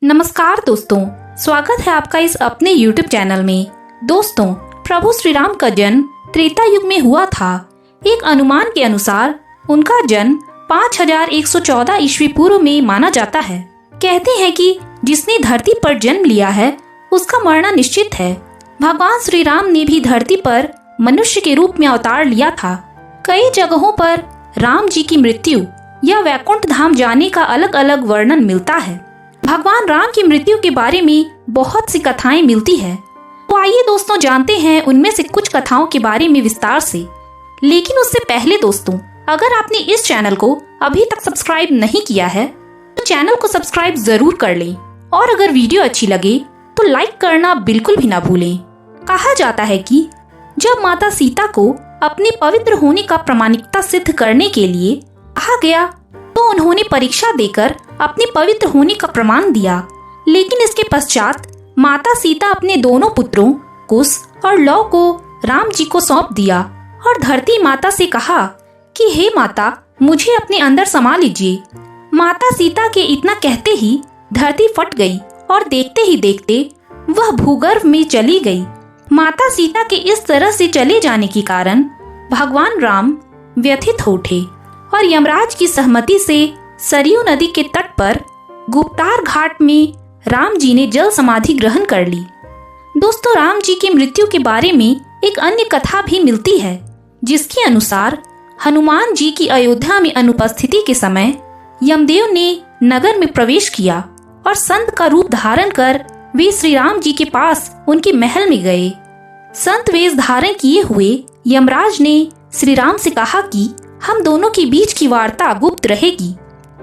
नमस्कार दोस्तों, स्वागत है आपका इस अपने YouTube चैनल में। दोस्तों, प्रभु श्री राम का जन्म त्रेता युग में हुआ था। एक अनुमान के अनुसार उनका जन्म 5114 ईस्वी पूर्व में माना जाता है। कहते हैं कि जिसने धरती पर जन्म लिया है उसका मरना निश्चित है। भगवान श्री राम ने भी धरती पर मनुष्य के रूप में अवतार लिया था। कई जगहों पर राम जी की मृत्यु या वैकुंठ धाम जाने का अलग अलग वर्णन मिलता है। भगवान राम की मृत्यु के बारे में बहुत सी कथाएं मिलती है। तो आइए दोस्तों जानते हैं उनमें से कुछ कथाओं के बारे में विस्तार से। लेकिन उससे पहले दोस्तों, अगर आपने इस चैनल को अभी तक सब्सक्राइब नहीं किया है तो चैनल को सब्सक्राइब जरूर कर लें और अगर वीडियो अच्छी लगे तो लाइक करना बिल्कुल भी ना भूलें। कहा जाता है कि जब माता सीता को अपने पवित्र होने का प्रामाणिकता सिद्ध करने के लिए कहा गया तो उन्होंने परीक्षा देकर अपने पवित्र होने का प्रमाण दिया। लेकिन इसके पश्चात माता सीता अपने दोनों पुत्रों कुश और लव को राम जी को सौंप दिया और धरती माता से कहा कि हे माता, मुझे अपने अंदर समा लीजिए। माता सीता के इतना कहते ही धरती फट गई और देखते ही देखते वह भूगर्भ में चली गई। माता सीता के इस तरह से चले जाने के कारण भगवान राम व्यथित हो उठे और यमराज की सहमति से सरयू नदी के तट पर गुप्तार घाट में राम जी ने जल समाधि ग्रहण कर ली। दोस्तों, राम जी की मृत्यु के बारे में एक अन्य कथा भी मिलती है, जिसके अनुसार हनुमान जी की अयोध्या में अनुपस्थिति के समय यमदेव ने नगर में प्रवेश किया और संत का रूप धारण कर वे श्री राम जी के पास उनके महल में गए। संत वेश धारण किए हुए यमराज ने श्री राम से कहा कि हम दोनों के बीच की वार्ता गुप्त रहेगी।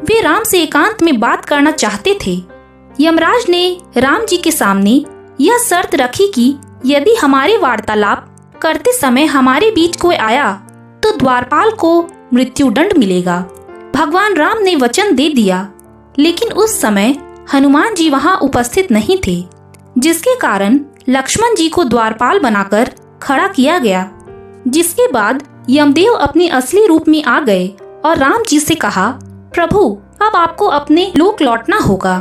वे राम से एकांत में बात करना चाहते थे। यमराज ने राम जी के सामने यह शर्त रखी कि यदि हमारे वार्तालाप करते समय हमारे बीच कोई आया तो द्वारपाल को मृत्यु दंड मिलेगा। भगवान राम ने वचन दे दिया, लेकिन उस समय हनुमान जी वहां उपस्थित नहीं थे, जिसके कारण लक्ष्मण जी को द्वारपाल बनाकर खड़ा किया गया। जिसके बाद यमदेव अपने असली रूप में आ गए और राम जी से कहा, प्रभु, अब आपको अपने लोक लौटना होगा।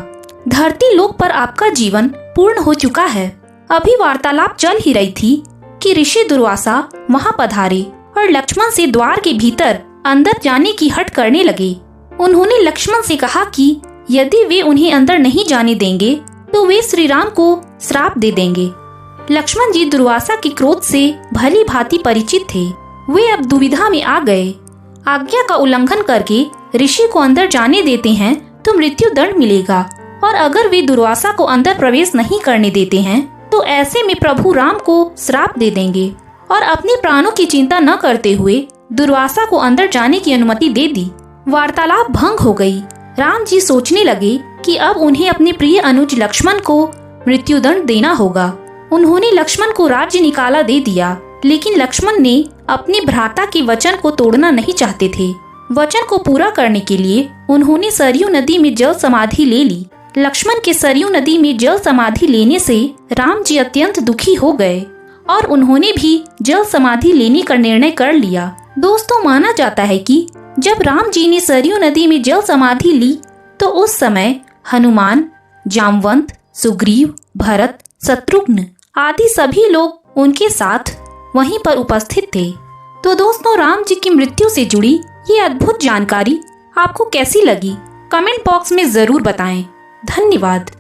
धरती लोक पर आपका जीवन पूर्ण हो चुका है। अभी वार्तालाप चल ही रही थी कि ऋषि दुर्वासा वहां पधारे और लक्ष्मण से द्वार के भीतर अंदर जाने की हट करने लगे। उन्होंने लक्ष्मण से कहा कि यदि वे उन्हें अंदर नहीं जाने देंगे तो वे श्री राम को श्राप दे देंगे। लक्ष्मण जी दुर्वासा के क्रोध से भली भांति परिचित थे। वे अब दुविधा में आ गए। आज्ञा का उल्लंघन करके ऋषि को अंदर जाने देते हैं तो मृत्यु दंड मिलेगा, और अगर वे दुर्वासा को अंदर प्रवेश नहीं करने देते हैं तो ऐसे में प्रभु राम को श्राप दे देंगे। और अपने प्राणों की चिंता न करते हुए दुर्वासा को अंदर जाने की अनुमति दे दी। वार्तालाप भंग हो गई। राम जी सोचने लगे कि अब उन्हें अपने प्रिय अनुज लक्ष्मण को मृत्युदंड देना होगा। उन्होंने लक्ष्मण को राज्य निकाला दे दिया, लेकिन लक्ष्मण ने अपने भ्राता के वचन को तोड़ना नहीं चाहते थे। वचन को पूरा करने के लिए उन्होंने सरयू नदी में जल समाधि ले ली। लक्ष्मण के सरयू नदी में जल समाधि लेने से राम जी अत्यंत दुखी हो गए और उन्होंने भी जल समाधि लेने का निर्णय कर लिया। दोस्तों, माना जाता है कि जब राम जी ने सरयू नदी में जल समाधि ली तो उस समय हनुमान, जामवंत, सुग्रीव, भरत, शत्रुघ्न आदि सभी लोग उनके साथ वहीं पर उपस्थित थे। तो दोस्तों, राम जी की मृत्यु से जुड़ी ये अद्भुत जानकारी आपको कैसी लगी? कमेंट बॉक्स में जरूर बताएं। धन्यवाद।